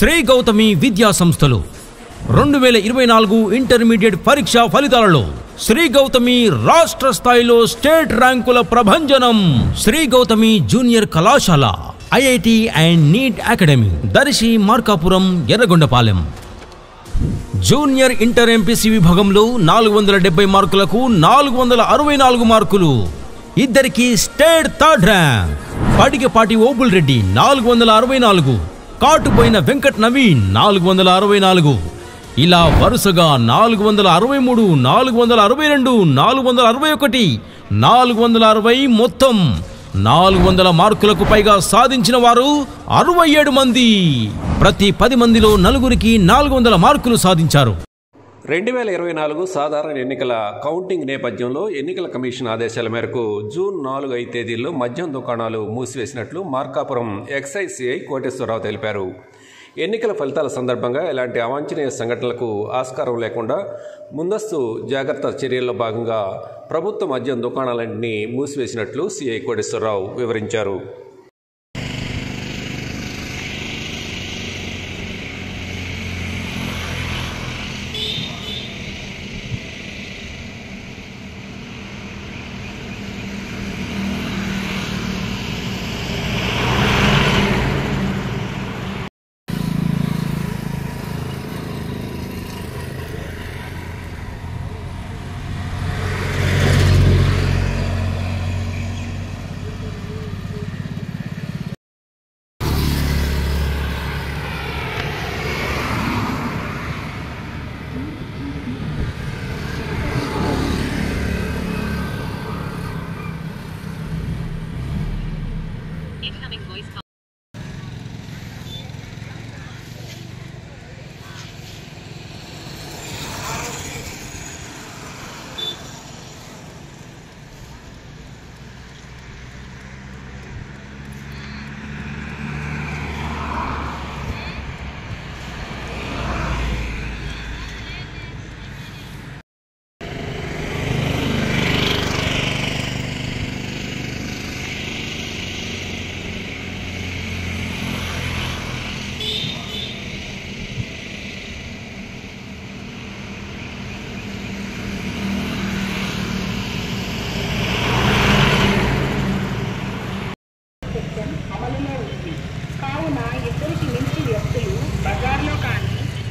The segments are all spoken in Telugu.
శ్రీ గౌతమి విద్యా సంస్థలు 2024 ఇంటర్మీడియట్ పరీక్షా ఫలితాలలో శ్రీ గౌతమి రాష్ట్ర స్థాయిలో స్టేట్ ర్యాంకుల ప్రభంజనం. శ్రీ గౌతమి జూనియర్ కళాశాల, IIT and NEET academy, Darsi, Markapuram, Yerragondapalem. Junior inter MPC విభాగంలో 470 మార్కులకు 464 మార్కులు. ఇద్దరికి state third rank. Padigapati Obul Reddy 464, Katupoyina Venkat Naveen 464. ఇలా వరుసగా 463, 462, 461, 460 మొత్తం 400 మార్కులకు పైగా సాధించిన వారు 67 మంది. ప్రతి 10 మందిలో నలుగురికి 400 మార్కులు సాధించారు. 2024 సాధారణ ఎన్నికల కౌంటింగ్ నేపథ్యంలో ఎన్నికల కమిషన్ ఆదేశాల మేరకు జూన్ 4 తేదీల్లో మద్యం దుకాణాలు మూసివేసినట్లు మార్కాపురం ఎక్సైజ్ సిఐ కోటేశ్వరరావు తెలిపారు. ఎన్నికల ఫలితాల సందర్భంగా ఎలాంటి అవాంఛనీయ సంఘటనలకు ఆస్కారం లేకుండా ముందస్తు జాగ్రత్త చర్యల్లో భాగంగా ప్రభుత్వ మద్యం దుకాణాలన్నింటినీ మూసివేసినట్లు సిఐ కోటేశ్వరరావు వివరించారు.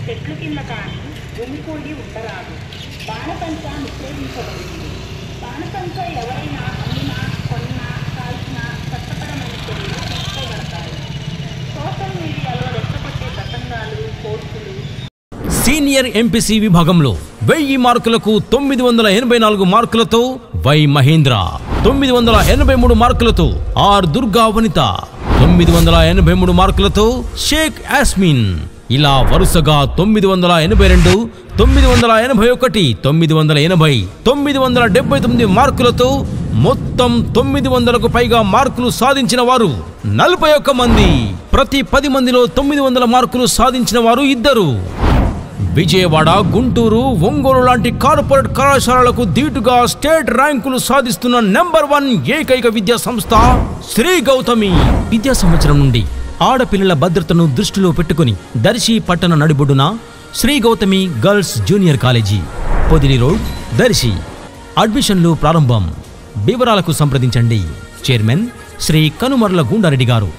చెట్లు కింద కానీ గుమికూడి ఉండరాదు. బాణసంచ నిషేధించబడింది. బాణసంచ ఎవరైనా అమ్మినా, కొన్నా, కాల్చినా చట్టపరమైన చర్యలు తీసుకోబడతాయి. సోషల్ మీడియాలో రెచ్చగొట్టే ప్రసంగాలు, పోస్టులు. సీనియర్ ఎంపీసీ విభాగంలో 1000 మార్కులకు 984 మార్కులతో వై మహేంద్ర, 983 మార్కులతో ఆర్ దుర్గా వనిత, 983 మార్కులతో షేక్ యాస్మిన్. ఇలా వరుసగా 982, 981, 980, 979 మార్కులతో మొత్తం 900కు పైగా మార్కులు సాధించిన వారు 41 మంది. ప్రతి 10 మందిలో 900 మార్కులు సాధించిన వారు ఇద్దరు. విజయవాడ, గుంటూరు, ఒంగోలు లాంటి కార్పొరేట్ కళాశాలలకు ధీటుగా స్టేట్ ర్యాంకులు సాధిస్తున్న నెంబర్ 1 ఏకైక విద్యా సంస్థ శ్రీ గౌతమి. విద్యా సంవత్సరం నుండి ఆడపిల్లల భద్రతను దృష్టిలో పెట్టుకుని దర్శి పట్టణ నడిబొడ్డున Sri Gautami girls junior college, Podili road, Darsi. అడ్మిషన్లు ప్రారంభం. వివరాలకు సంప్రదించండి. చైర్మన్ శ్రీ కనుమర్ల గుండారెడ్డి గారు.